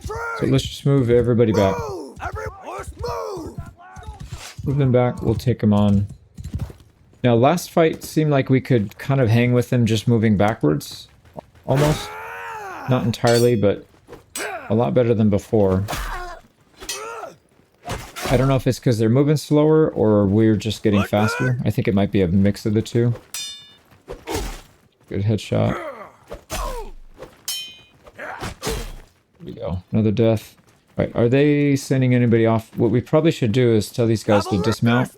So let's just move everybody back. Move them back. We'll take them on. Now, last fight seemed like we could kind of hang with them just moving backwards. Almost. Not entirely, but a lot better than before. I don't know if it's because they're moving slower or we're just getting faster. I think it might be a mix of the two. Good headshot. There we go. Another death. All right, are they sending anybody off? What we probably should do is tell these guys to dismount.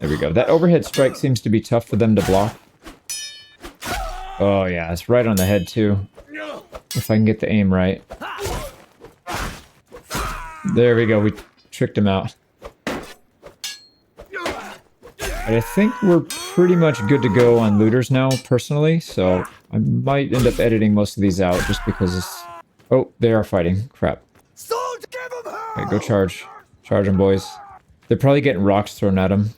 There we go. That overhead strike seems to be tough for them to block. Oh yeah, it's right on the head too. If I can get the aim right. There we go. We tricked him out. I think we're pretty much good to go on looters now, personally, so I might end up editing most of these out just because it's... Oh, they are fighting. Crap. Okay, go charge. Charge them, boys. They're probably getting rocks thrown at them.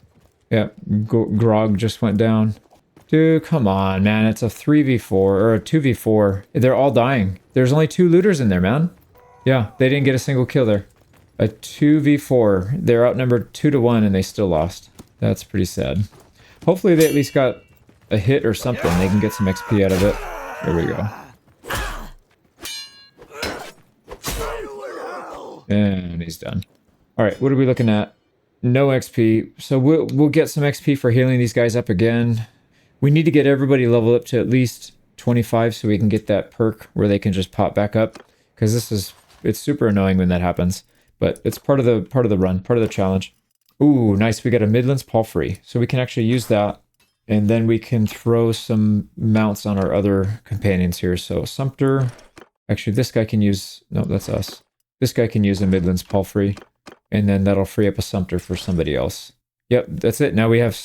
Yeah, Grog just went down. Dude, come on, man. It's a 3v4, or a 2v4. They're all dying. There's only 2 looters in there, man. Yeah, they didn't get a single kill there. A 2v4. They're outnumbered 2-1 and they still lost. That's pretty sad. Hopefully they at least got a hit or something. They can get some XP out of it. There we go. And he's done. Alright, what are we looking at? No XP. So we'll get some XP for healing these guys up again. We need to get everybody leveled up to at least 25 so we can get that perk where they can just pop back up. Because it's super annoying when that happens. But it's part of the run, part of the challenge. Ooh, nice. We got a Midlands Palfrey. So we can actually use that. And then we can throw some mounts on our other companions here. So Sumpter. Actually, this guy can use... No, that's us. This guy can use a Midlands Palfrey. And then that'll free up a Sumpter for somebody else. Yep, that's it. Now we have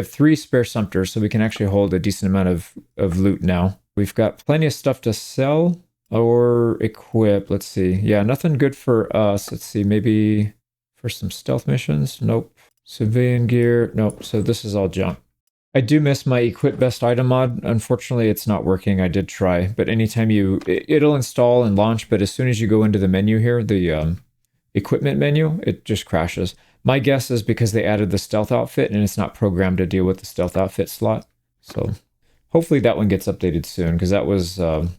3 spare Sumpters, so we can actually hold a decent amount of loot now. We've got plenty of stuff to sell or equip. Let's see. Yeah, nothing good for us. Let's see, maybe for some stealth missions. Nope. Civilian gear. Nope. So this is all junk. I do miss my equip best item mod. Unfortunately, it's not working. I did try, but anytime it'll install and launch, but as soon as you go into the menu here, the equipment menu, it just crashes. My guess is because they added the stealth outfit and it's not programmed to deal with the stealth outfit slot. So hopefully that one gets updated soon, because that was kind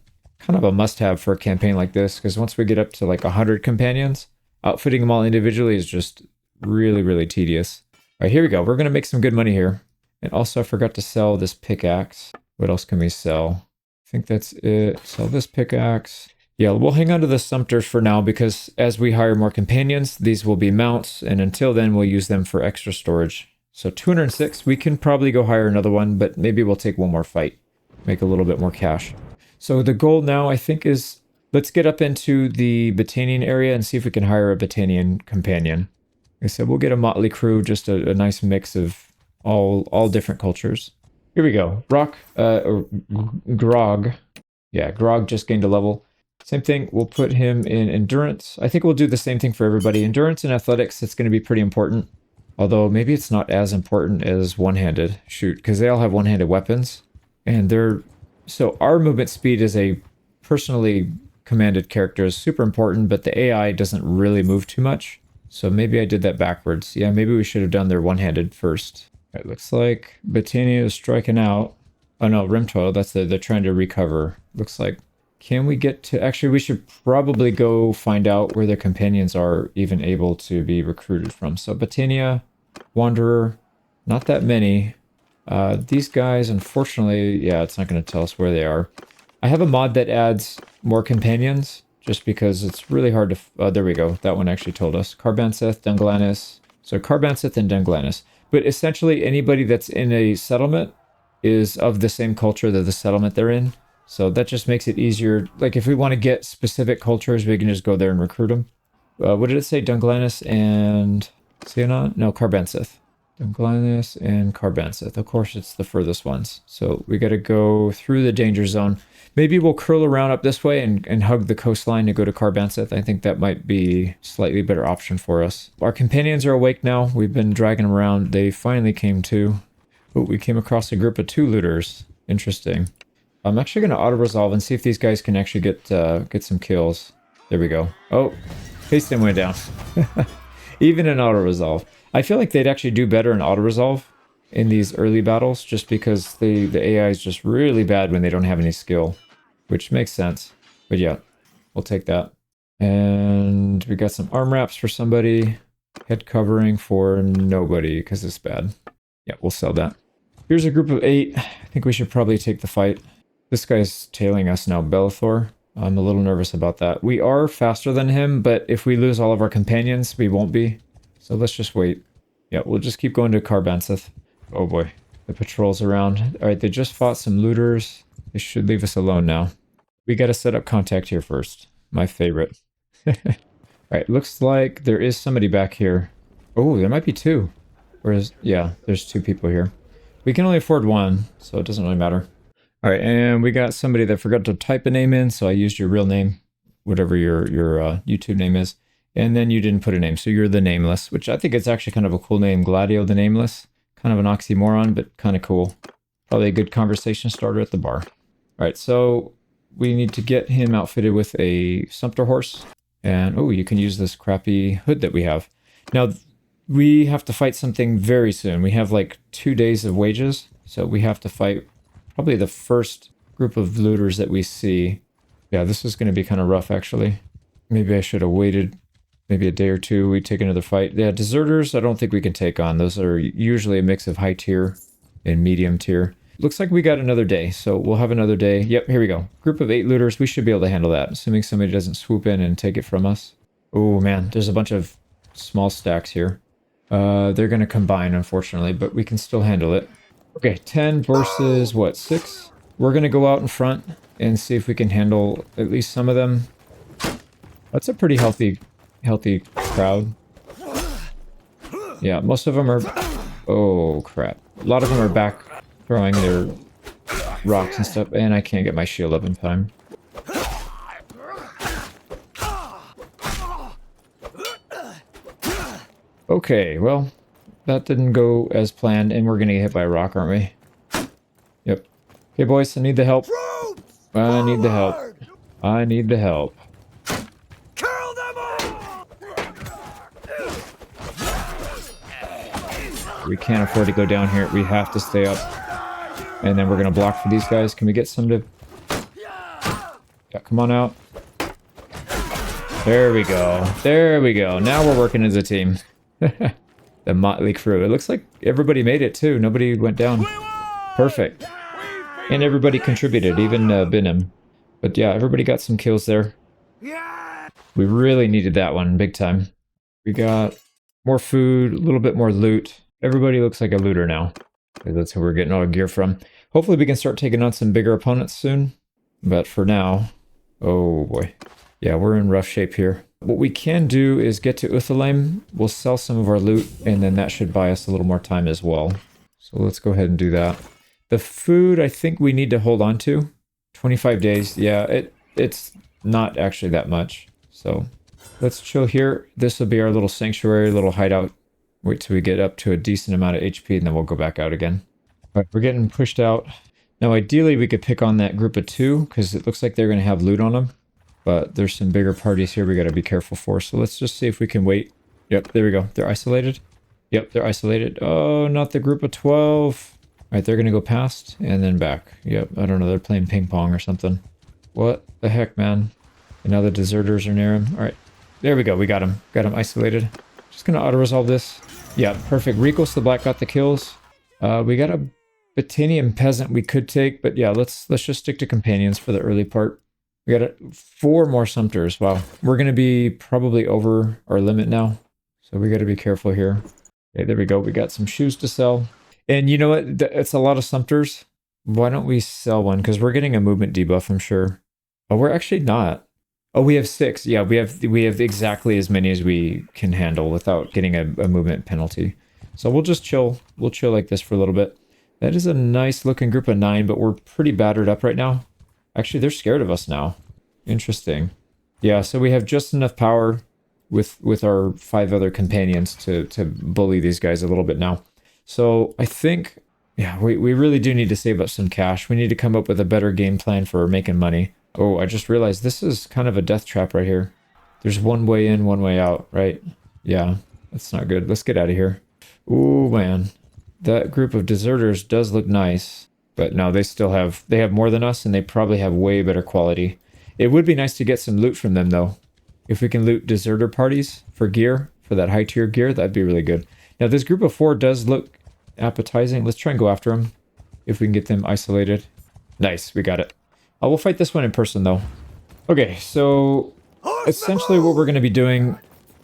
of a must-have for a campaign like this, because once we get up to like 100 companions, outfitting them all individually is just really, really tedious. All right, here we go. We're going to make some good money here. And also I forgot to sell this pickaxe. What else can we sell? I think that's it. Sell this pickaxe. Yeah, we'll hang on to the Sumpters for now, because as we hire more companions, these will be mounts, and until then we'll use them for extra storage. So 206, we can probably go hire another one, but maybe we'll take one more fight. Make a little bit more cash. So the goal now, I think, is let's get up into the Battanian area and see if we can hire a Battanian companion. Like I said, we'll get a motley crew, just a nice mix of all different cultures. Here we go. Grog. Yeah, Grog just gained a level. Same thing, we'll put him in endurance. I think we'll do the same thing for everybody. Endurance and athletics, it's going to be pretty important. Although maybe it's not as important as one-handed. Shoot, because they all have one-handed weapons. And so our movement speed as a personally commanded character is super important, but the AI doesn't really move too much. So maybe I did that backwards. Yeah, maybe we should have done their one-handed first. It looks like Battania is striking out. Oh no, Rimtoil, that's they're trying to recover. Looks like. Can we get to... Actually, we should probably go find out where their companions are even able to be recruited from. So Battania, Wanderer, not that many. These guys, unfortunately, yeah, it's not going to tell us where they are. I have a mod that adds more companions, just because it's really hard to... there we go. That one actually told us. Carbanseth, Dunglanis. So Carbanseth and Dunglanis. But essentially, anybody that's in a settlement is of the same culture that the settlement they're in. So that just makes it easier. Like, if we want to get specific cultures, we can just go there and recruit them. What did it say? Dunglanis and... Sionon? No, Carbanseth. Dunglanis and Carbanseth. Of course, it's the furthest ones. So we got to go through the danger zone. Maybe we'll curl around up this way and hug the coastline to go to Carbanseth. I think that might be a slightly better option for us. Our companions are awake now. We've been dragging them around. They finally came to. Oh, we came across a group of 2 looters. Interesting. I'm actually going to auto-resolve and see if these guys can actually get some kills. There we go. Oh, Hasten went down. Even in auto-resolve. I feel like they'd actually do better in auto-resolve in these early battles, just because the AI is just really bad when they don't have any skill, which makes sense. But yeah, we'll take that. And we got some arm wraps for somebody. Head covering for nobody, because it's bad. Yeah, we'll sell that. Here's a group of 8. I think we should probably take the fight. This guy's tailing us now, Bellathor. I'm a little nervous about that. We are faster than him, but if we lose all of our companions, we won't be. So let's just wait. Yeah, we'll just keep going to Carbantheth. Oh boy, the patrol's around. All right, they just fought some looters. They should leave us alone now. We got to set up contact here first. My favorite. All right, looks like there is somebody back here. Oh, there might be 2. Whereas, yeah, there's 2 people here. We can only afford 1, so it doesn't really matter. All right, and we got somebody that forgot to type a name in, so I used your real name, whatever your YouTube name is, and then you didn't put a name, so you're the Nameless, which I think it's actually kind of a cool name, Gladio the Nameless. Kind of an oxymoron, but kind of cool. Probably a good conversation starter at the bar. All right, so we need to get him outfitted with a sumpter horse, and oh, you can use this crappy hood that we have. Now, we have to fight something very soon. We have like 2 days of wages, so we have to fight probably the first group of looters that we see. Yeah, this is going to be kind of rough, actually. Maybe I should have waited maybe a day or 2. We take another fight. Yeah, deserters, I don't think we can take on. Those are usually a mix of high tier and medium tier. Looks like we got another day, so we'll have another day. Yep, here we go. Group of 8 looters. We should be able to handle that, assuming somebody doesn't swoop in and take it from us. Oh, man, there's a bunch of small stacks here. They're going to combine, unfortunately, but we can still handle it. Okay, 10 versus, what, 6? We're going to go out in front and see if we can handle at least some of them. That's a pretty healthy crowd. Yeah, most of them are... Oh, crap. A lot of them are back throwing their rocks and stuff, and I can't get my shield up in time. Okay, well, that didn't go as planned, and we're gonna get hit by a rock, aren't we? Yep. Okay, boys, I need the help. I need the help. I need the help. Kill them all! We can't afford to go down here. We have to stay up. And then we're gonna block for these guys. Can we get some to... Yeah, come on out. There we go. There we go. Now we're working as a team. The motley crew. It looks like everybody made it too. Nobody went down. Perfect. And everybody contributed, even Binim. But yeah, everybody got some kills there. We really needed that one, big time. We got more food, a little bit more loot. Everybody looks like a looter now. That's where we're getting all our gear from. Hopefully we can start taking on some bigger opponents soon. But for now, oh boy. Yeah, we're in rough shape here. What we can do is get to Uthalaim. We'll sell some of our loot, and then that should buy us a little more time as well. So let's go ahead and do that. The food, I think we need to hold on to. 25 days. Yeah, it's not actually that much. So let's chill here. This will be our little sanctuary, little hideout. Wait till we get up to a decent amount of HP, and then we'll go back out again. All right, we're getting pushed out. Now, ideally, we could pick on that group of 2, because it looks like they're going to have loot on them. But there's some bigger parties here we got to be careful for. So let's just see if we can wait. Yep, there we go. They're isolated. Yep, they're isolated. Oh, not the group of 12. All right, they're going to go past and then back. Yep, I don't know. They're playing ping pong or something. What the heck, man? And now the deserters are near him. All right, there we go. We got him. Got him isolated. Just going to auto-resolve this. Yeah, perfect. Rikos the Black got the kills. We got a Batanian peasant we could take. But yeah, let's just stick to companions for the early part. We got 4 more Sumpters. Wow. We're going to be probably over our limit now. So we got to be careful here. Okay, there we go. We got some shoes to sell. And you know what? It's a lot of Sumpters. Why don't we sell one? Because we're getting a movement debuff, I'm sure. Oh, we're actually not. Oh, we have 6. Yeah, we have exactly as many as we can handle without getting a movement penalty. So we'll just chill. We'll chill like this for a little bit. That is a nice looking group of 9, but we're pretty battered up right now. Actually, they're scared of us now. Interesting. Yeah, so we have just enough power with our 5 other companions to bully these guys a little bit now. So I think Yeah, we really do need to save up some cash. We need to come up with a better game plan for making money. Oh, I just realized this is kind of a death trap right here. There's one way in, one way out, right? Yeah, that's not good. Let's get out of here. Ooh, man. That group of deserters does look nice. But no, they have more than us, and they probably have way better quality. It would be nice to get some loot from them, though. If we can loot deserter parties for gear, for that high tier gear, that'd be really good. Now, this group of 4 does look appetizing. Let's try and go after them. If we can get them isolated. Nice, we got it. We'll fight this one in person, though. Okay, so essentially what we're going to be doing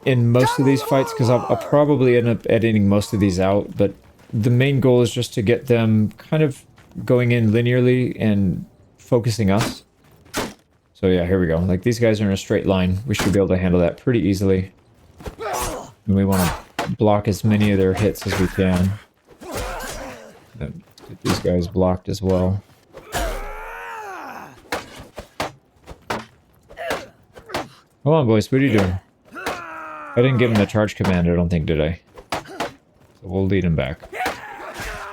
in most of these fights, because I'll probably end up editing most of these out, but the main goal is just to get them kind of going in linearly and focusing us. So yeah, here we go. Like, these guys are in a straight line. We should be able to handle that pretty easily. And we want to block as many of their hits as we can. Get these guys blocked as well. Come on, boys. What are you doing? I didn't give him the charge command, I don't think, did I? So we'll lead him back.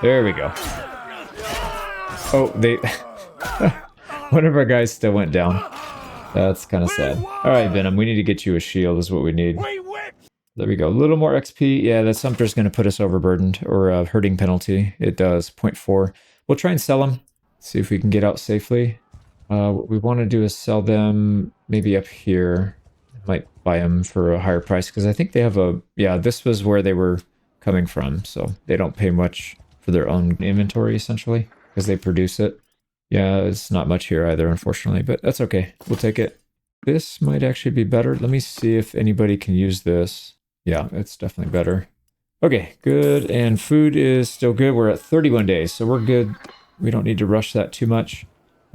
There we go. Oh, they... One of our guys still went down. That's kind of sad. Alright, Venom, we need to get you a shield is what we need. There we go. A little more XP. Yeah, that Sumter's going to put us overburdened, or a hurting penalty. It does, 0.4. We'll try and sell them. See if we can get out safely. What we want to do is sell them maybe up here. Might buy them for a higher price, because I think they have a... Yeah, this was where they were coming from, so they don't pay much for their own inventory, essentially, because they produce it. Yeah, it's not much here either, unfortunately, but that's okay. We'll take it. This might actually be better. Let me see if anybody can use this. Yeah, it's definitely better. Okay, good. And food is still good. We're at 31 days, so we're good. We don't need to rush that too much.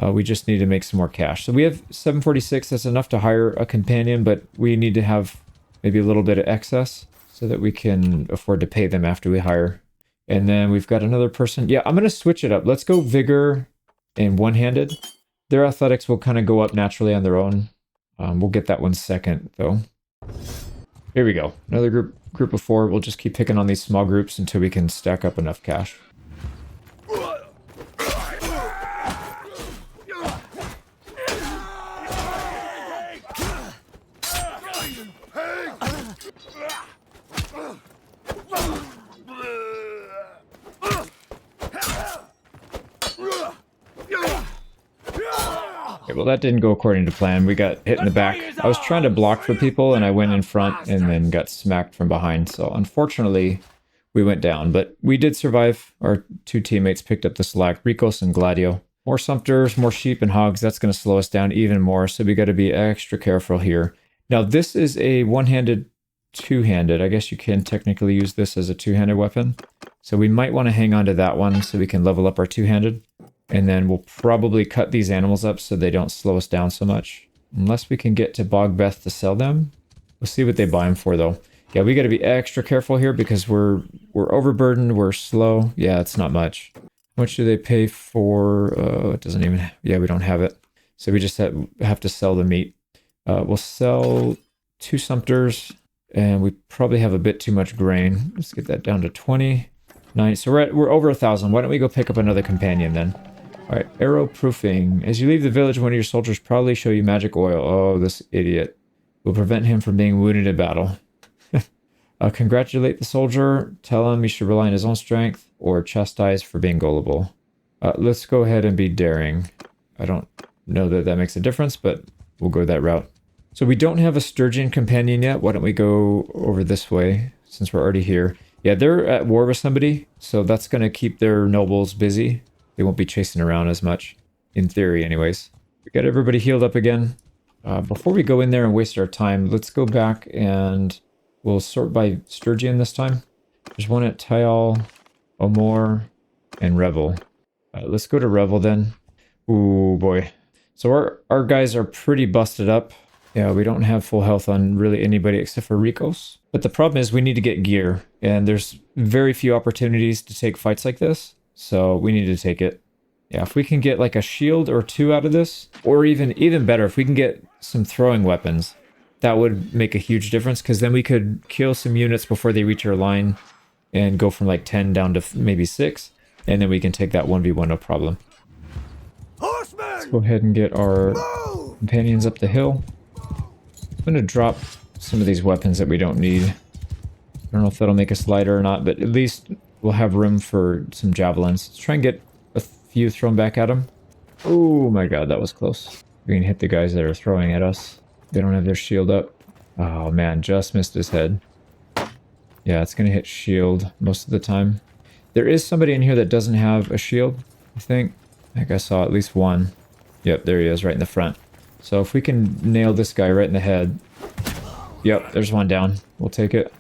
We just need to make some more cash. So we have 746. That's enough to hire a companion, but we need to have maybe a little bit of excess so that we can afford to pay them after we hire. And then we've got another person. Yeah, I'm going to switch it up. Let's go vigor and one-handed. Their athletics will kind of go up naturally on their own. We'll get that one second, though. Here we go. Another group of 4. We'll just keep picking on these small groups until we can stack up enough cash. Okay, well, that didn't go according to plan. We got hit in the back. I was trying to block for people, and I went in front and then got smacked from behind. So unfortunately, we went down. But we did survive. Our 2 teammates picked up the slack, Ricos and Gladio. More Sumters, more sheep and hogs. That's going to slow us down even more. So we got to be extra careful here. Now, this is a one-handed, two-handed. I guess you can technically use this as a two-handed weapon. So we might want to hang on to that one so we can level up our two-handed. And then we'll probably cut these animals up so they don't slow us down so much. Unless we can get to Bogbeth to sell them. We'll see what they buy them for, though. Yeah, we got to be extra careful here because we're overburdened, we're slow. Yeah, it's not much. How much do they pay for... it doesn't even... Yeah, we don't have it. So we just have to sell the meat. We'll sell 2 Sumters, and we probably have a bit too much grain. Let's get that down to 20. Nice. So we're over 1,000. Why don't we go pick up another companion then? All right, arrow proofing. As you leave the village, one of your soldiers probably show you magic oil. Oh, this idiot. Will prevent him from being wounded in battle. Congratulate the soldier. Tell him he should rely on his own strength, or chastise for being gullible. Let's go ahead and be daring. I don't know that that makes a difference, but we'll go that route. So we don't have a sturgeon companion yet. Why don't we go over this way, since we're already here? Yeah, they're at war with somebody, so that's going to keep their nobles busy. They won't be chasing around as much, in theory anyways. We got everybody healed up again. Before we go in there and waste our time, let's go back and we'll sort by sturgeon this time. There's one at Tyal, Omor, and Revel. Let's go to Revel then. Ooh, boy. So our guys are pretty busted up. Yeah, we don't have full health on really anybody except for Ricos. But the problem is we need to get gear, and there's very few opportunities to take fights like this, so we need to take it. Yeah, if we can get like a shield or 2 out of this, or even better, if we can get some throwing weapons, that would make a huge difference, because then we could kill some units before they reach our line and go from like 10 down to maybe 6. And then we can take that 1v1 no problem. Let's Horseman! go ahead and get our Move! companions up the hill. I'm going to drop some of these weapons that we don't need. I don't know if that'll make us lighter or not, but at least we'll have room for some javelins. Let's try and get a few thrown back at them. Oh my god, that was close. We can hit the guys that are throwing at us. They don't have their shield up. Oh man, just missed his head. Yeah, it's going to hit shield most of the time. There is somebody in here that doesn't have a shield, I think. I think I saw at least one. Yep, there he is, right in the front. So if we can nail this guy right in the head. Yep, there's one down. We'll take it.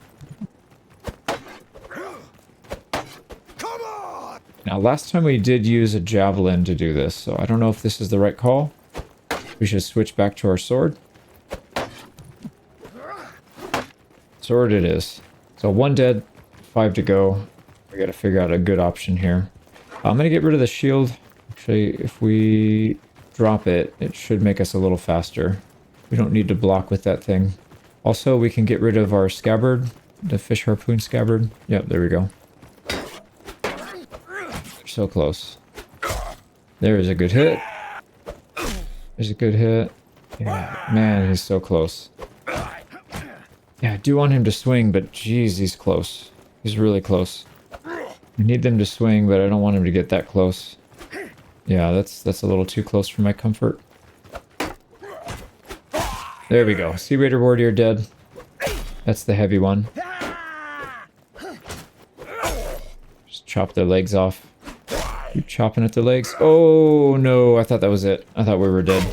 Come on! Now, last time we did use a javelin to do this, so I don't know if this is the right call. We should switch back to our sword. Sword it is. So 1 dead, 5 to go. We gotta figure out a good option here. I'm gonna get rid of the shield. Actually, if we drop it, it should make us a little faster. We don't need to block with that thing. Also, we can get rid of our scabbard, the fish harpoon scabbard. Yep, there we go. So close. There is a good hit. There's a good hit. Yeah, man, he's so close. Yeah, I do want him to swing, but geez, he's close. He's really close. I need them to swing, but I don't want him to get that close. Yeah, that's a little too close for my comfort. There we go. Sea Raider Warrior dead. That's the heavy one. Just chop their legs off. Keep chopping at the legs. Oh no, I thought that was it. I thought we were dead.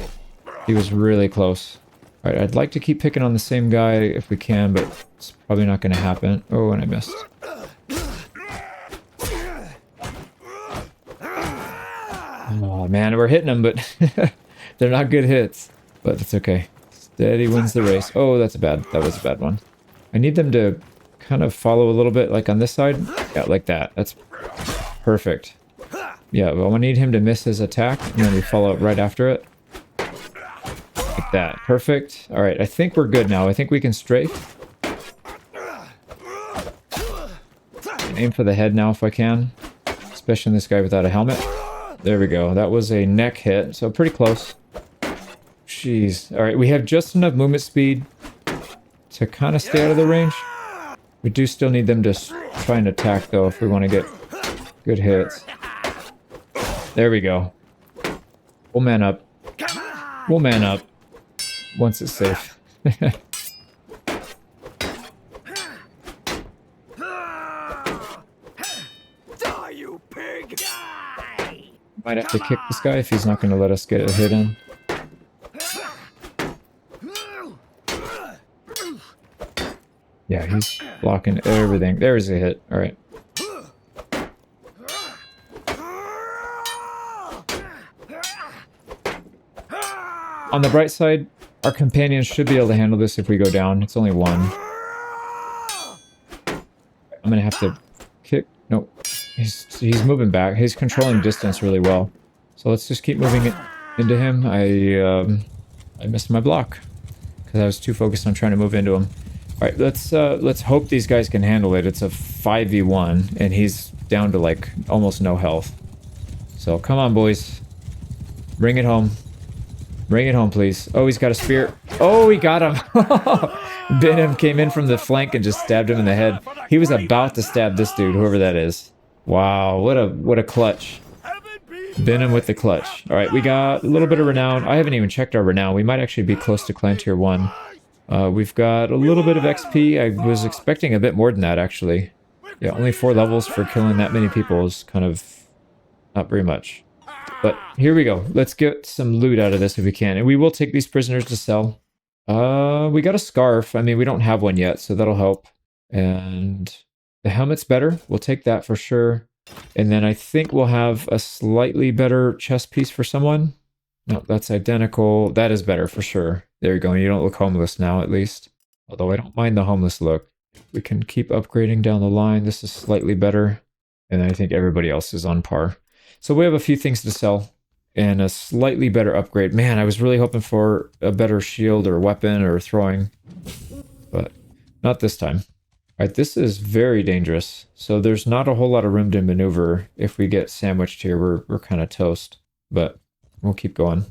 He was really close. Alright, I'd like to keep picking on the same guy if we can, but it's probably not going to happen. Oh, and I missed. Oh man, we're hitting them, but they're not good hits. But it's okay. Steady wins the race. Oh, that was a bad one. I need them to kind of follow a little bit, like on this side. Yeah, like that. That's perfect. Yeah, well, I need him to miss his attack, and then we follow up right after it. Like that. Perfect. Alright, I think we're good now. I think we can strafe. Aim for the head now if I can. Especially in this guy without a helmet. There we go. That was a neck hit, so pretty close. Jeez. Alright, we have just enough movement speed to kind of stay out of the range. We do still need them to try and attack, though, if we want to get good hits. There we go. We'll man up. We'll man up. Once it's safe. Die, you pig! Die! Might have to kick this guy if he's not going to let us get a hit in. Yeah, he's blocking everything. There's a hit. Alright. On the bright side, our companions should be able to handle this if we go down. It's only one. I'm going to have to kick. Nope. He's moving back. He's controlling distance really well. So let's just keep moving it into him. I missed my block because I was too focused on trying to move into him. All right, let's hope these guys can handle it. It's a 5v1 and he's down to like almost no health. So come on, boys. Bring it home. Bring it home, please. Oh, he's got a spear. Oh, he got him. Benham came in from the flank and just stabbed him in the head. He was about to stab this dude, whoever that is. Wow, what a clutch. Benham with the clutch. All right, we got a little bit of renown. I haven't even checked our renown. We might actually be close to clan tier 1. We've got a little bit of XP. I was expecting a bit more than that, actually. Yeah, only 4 levels for killing that many people is kind of not very much. But here we go. Let's get some loot out of this if we can. And we will take these prisoners to sell. We got a scarf. I mean, we don't have one yet, so that'll help. And the helmet's better. We'll take that for sure. And then I think we'll have a slightly better chest piece for someone. No, that's identical. That is better for sure. There you go. You don't look homeless now, at least. Although I don't mind the homeless look. We can keep upgrading down the line. This is slightly better. And I think everybody else is on par. So we have a few things to sell and a slightly better upgrade. Man, I was really hoping for a better shield or weapon or throwing, but not this time. All right, this is very dangerous. So there's not a whole lot of room to maneuver. If we get sandwiched here, we're kind of toast. But we'll keep going.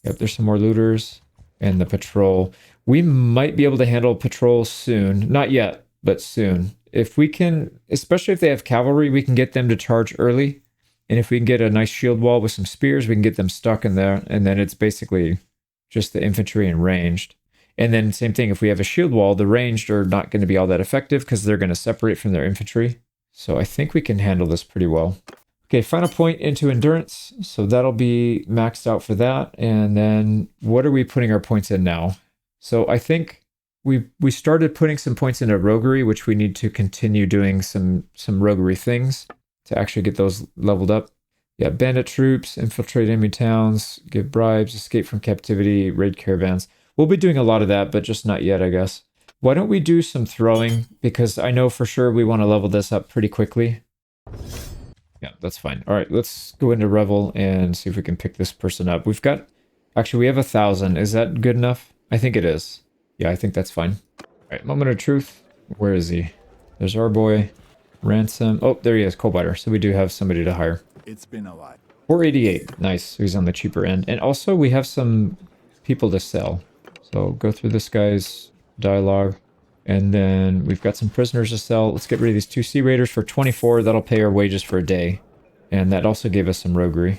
Yep, there's some more looters and the patrol. We might be able to handle patrol soon. Not yet, but soon. If we can, especially if they have cavalry, we can get them to charge early. And if we can get a nice shield wall with some spears, we can get them stuck in there. And then it's basically just the infantry and ranged. And then same thing, if we have a shield wall, the ranged are not going to be all that effective because they're going to separate from their infantry. So I think we can handle this pretty well. Okay, final point into endurance. So that'll be maxed out for that. And then what are we putting our points in now? So I think we started putting some points into roguery, which we need to continue doing some roguery things to actually get those leveled up. Yeah, bandit troops, infiltrate enemy towns, give bribes, escape from captivity, raid caravans. We'll be doing a lot of that, but just not yet, I guess. Why don't we do some throwing? Because I know for sure we want to level this up pretty quickly. Yeah, that's fine. All right, let's go into Revel and see if we can pick this person up. Actually, we have 1,000. Is that good enough? I think it is. Yeah, I think that's fine. All right, moment of truth. Where is he? There's our boy. Ransom. Oh, there he is, Coldbiter. So we do have somebody to hire. It's been a while. 488. Nice. So he's on the cheaper end. And also we have some people to sell. So go through this guy's dialogue. And then we've got some prisoners to sell. Let's get rid of these 2 Sea Raiders for 24. That'll pay our wages for a day. And that also gave us some roguery.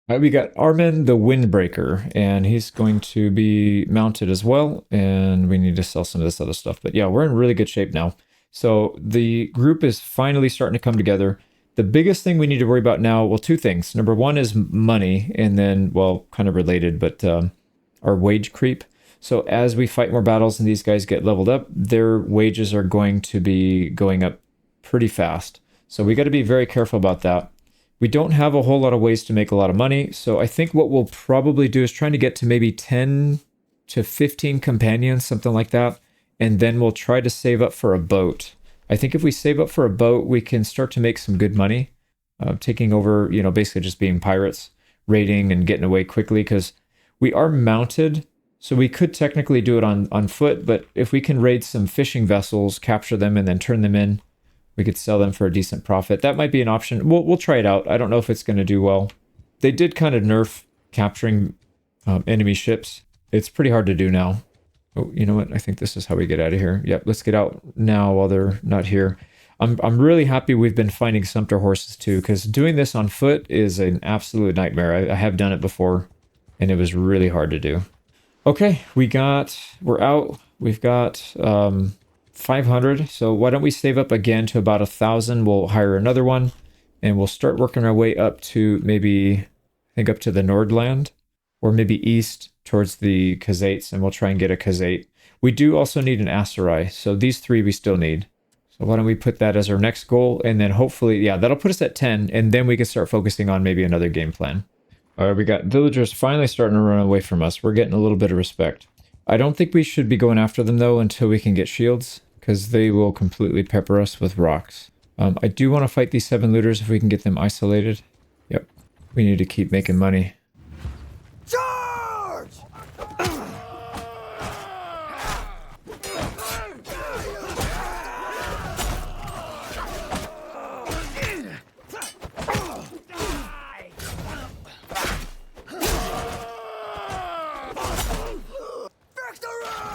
All right, we got Armin the Windbreaker. And he's going to be mounted as well. And we need to sell some of this other stuff. But yeah, we're in really good shape now. So the group is finally starting to come together. The biggest thing we need to worry about now, well, 2 things. Number 1 is money. And then, well, kind of related, but our wage creep. So as we fight more battles and these guys get leveled up, their wages are going to be going up pretty fast. So we got to be very careful about that. We don't have a whole lot of ways to make a lot of money. So I think what we'll probably do is trying to get to maybe 10 to 15 companions, something like that. And then we'll try to save up for a boat. I think if we save up for a boat, we can start to make some good money. Taking over, basically just being pirates, raiding and getting away quickly because we are mounted. So we could technically do it on foot, but if we can raid some fishing vessels, capture them, and then turn them in, we could sell them for a decent profit. That might be an option. We'll try it out. I don't know if it's going to do well. They did kind of nerf capturing enemy ships. It's pretty hard to do now. Oh, you know what? I think this is how we get out of here. Yep, let's get out now while they're not here. I'm really happy we've been finding sumpter horses too, because doing this on foot is an absolute nightmare. I have done it before, and it was really hard to do. Okay, we're out. We've got 500. So why don't we save up again to about 1,000? We'll hire another one and we'll start working our way up to maybe, I think up to the Nordland or maybe east towards the Khazaits, and we'll try and get a Khazait. We do also need an Aserai. So these 3 we still need. So why don't we put that as our next goal? And then hopefully, yeah, that'll put us at 10. And then we can start focusing on maybe another game plan. All right, we got villagers finally starting to run away from us. We're getting a little bit of respect. I don't think we should be going after them, though, until we can get shields, because they will completely pepper us with rocks. I do want to fight these 7 looters if we can get them isolated. Yep, we need to keep making money. Charge!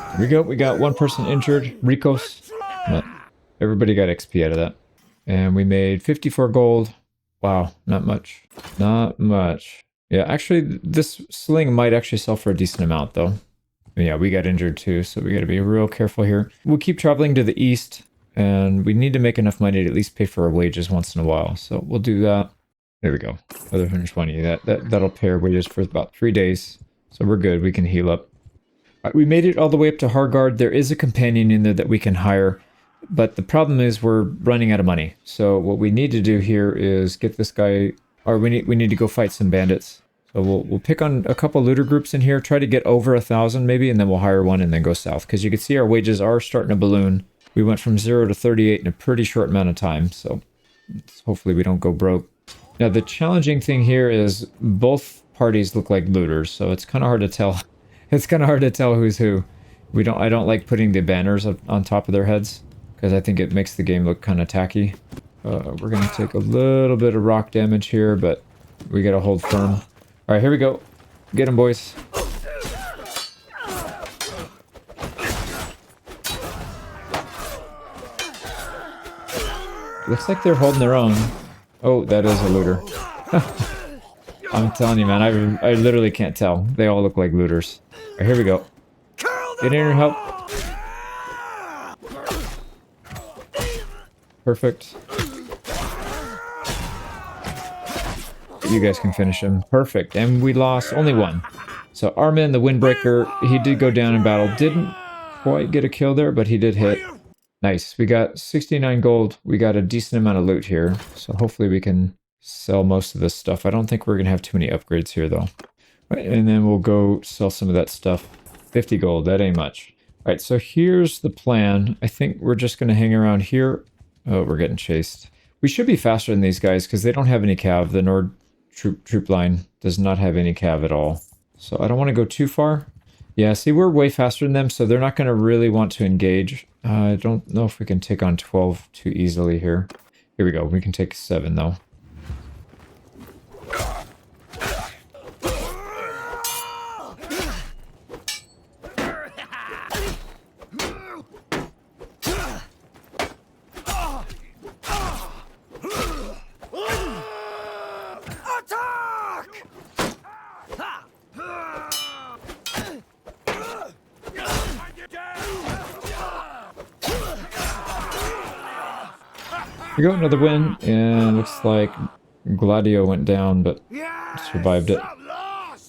Here we go. We got 1 person injured. Ricos. But everybody got XP out of that. And we made 54 gold. Wow, not much. Not much. Yeah, actually, this sling might actually sell for a decent amount, though. Yeah, we got injured too, so we got to be real careful here. We'll keep traveling to the east, and we need to make enough money to at least pay for our wages once in a while. So we'll do that. There we go. Another 120. That'll pay our wages for about 3 days. So we're good. We can heal up. All right, we made it all the way up to Hargard. There is a companion in there that we can hire. But the problem is we're running out of money. So what we need to do here is get this guy, or we need to go fight some bandits. So we'll pick on a couple looter groups in here, try to get over 1,000 maybe, and then we'll hire one and then go south. Because you can see our wages are starting to balloon. We went from 0 to 38 in a pretty short amount of time. So hopefully we don't go broke. Now the challenging thing here is both parties look like looters. So it's kind of hard to tell. It's kind of hard to tell who's who. I don't like putting the banners on top of their heads. because I think it makes the game look kind of tacky. We're going to take a little bit of rock damage here, but we got to hold firm. All right, here we go. Get them, boys. Looks like they're holding their own. Oh, that is a looter. I'm telling you, man, I literally can't tell. They all look like looters. All right, here we go. Get in here and help. Perfect. You guys can finish him. Perfect. And we lost only one. So Armin, the Windbreaker, he did go down in battle. Didn't quite get a kill there, but he did hit. Nice. We got 69 gold. We got a decent amount of loot here. So hopefully we can sell most of this stuff. I don't think we're going to have too many upgrades here, though. Right, and then we'll go sell some of that stuff. 50 gold. That ain't much. All right, so here's the plan. I think we're just going to hang around here. Oh, we're getting chased. We should be faster than these guys because they don't have any cav. The Nord troop line does not have any cav at all. So I don't want to go too far. Yeah, see, we're way faster than them, so they're not going to really want to engage. I don't know if we can take on 12 too easily here. Here we go. We can take 7, though. We got another win, and looks like Gladio went down, but survived it.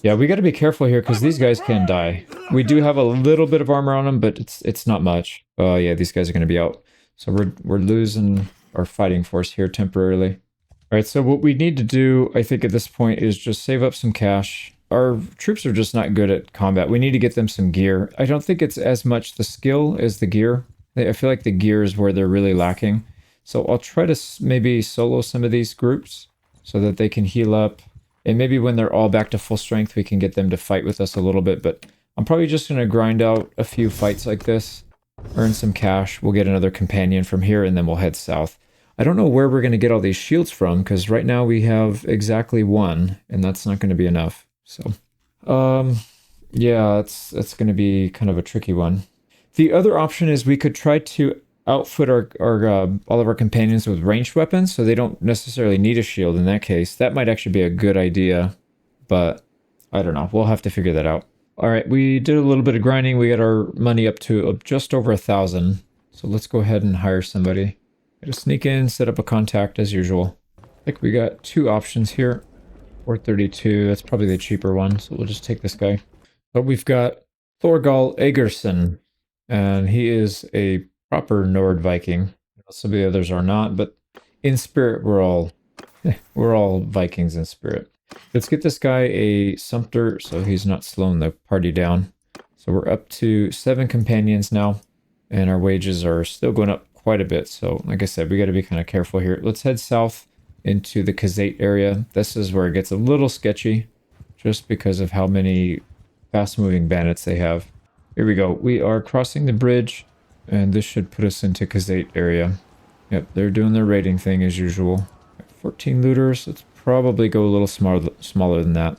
Yeah, we got to be careful here because these guys can die. We do have a little bit of armor on them, but it's not much. Yeah, these guys are going to be out. So we're losing our fighting force here temporarily. All right, so what we need to do, I think at this point, is just save up some cash. Our troops are just not good at combat. We need to get them some gear. I don't think it's as much the skill as the gear. I feel like the gear is where they're really lacking. So I'll try to maybe solo some of these groups so that they can heal up. And maybe when they're all back to full strength, we can get them to fight with us a little bit. But I'm probably just going to grind out a few fights like this, earn some cash. We'll get another companion from here, and then we'll head south. I don't know where we're going to get all these shields from, because right now we have exactly 1, and that's not going to be enough. So, yeah, it's going to be kind of a tricky one. The other option is we could try to outfit our all of our companions with ranged weapons, so they don't necessarily need a shield in that case. That might actually be a good idea, but I don't know. We'll have to figure that out. All right, we did a little bit of grinding. We got our money up to just over 1,000. So let's go ahead and hire somebody. Gotta sneak in, set up a contact as usual. I think we got 2 options here. 432, that's probably the cheaper one, so we'll just take this guy. But we've got Thorgal Agerson, and he is a proper Nord Viking. Some of the others are not, but in spirit, we're all Vikings in spirit. Let's get this guy a Sumpter so he's not slowing the party down. So we're up to 7 companions now, and our wages are still going up quite a bit. So like I said, we got to be kind of careful here. Let's head south into the Kazate area. This is where it gets a little sketchy just because of how many fast-moving bandits they have. Here we go. We are crossing the bridge, and this should put us into Kazate area. Yep, they're doing their raiding thing as usual. 14 looters. Let's probably go a little smaller than that.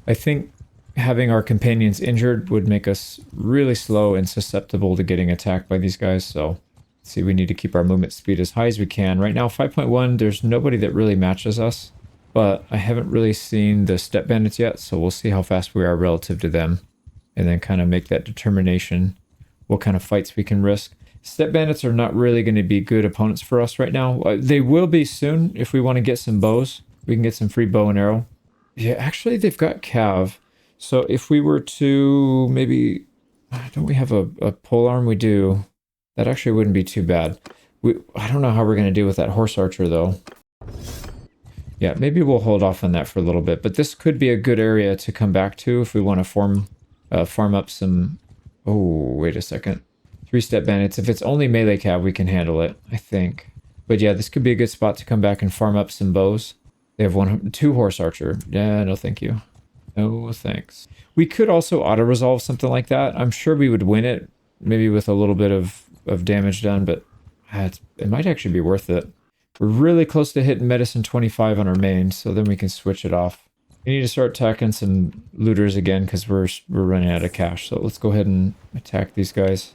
I think having our companions injured would make us really slow and susceptible to getting attacked by these guys. So, let's see, we need to keep our movement speed as high as we can. Right now, 5.1, there's nobody that really matches us. But I haven't really seen the step bandits yet, so we'll see how fast we are relative to them. And then kind of make that determination what kind of fights we can risk. Step bandits are not really going to be good opponents for us right now. They will be soon if we want to get some bows. We can get some free bow and arrow. Yeah, actually, they've got cav. So if we were to maybe... Don't we have a pole arm? We do. That actually wouldn't be too bad. I don't know how we're going to deal with that horse archer, though. Yeah, maybe we'll hold off on that for a little bit. But this could be a good area to come back to if we want to farm up some... Oh, wait a second. 3-step bandits. If it's only melee cav, we can handle it, I think. But yeah, this could be a good spot to come back and farm up some bows. They have 2 horse archer. Yeah, no thank you. No thanks. We could also auto-resolve something like that. I'm sure we would win it, maybe with a little bit of damage done, but It might actually be worth it. We're really close to hitting medicine 25 on our main, so then we can switch it off. We need to start attacking some looters again because we're running out of cash. So let's go ahead and attack these guys.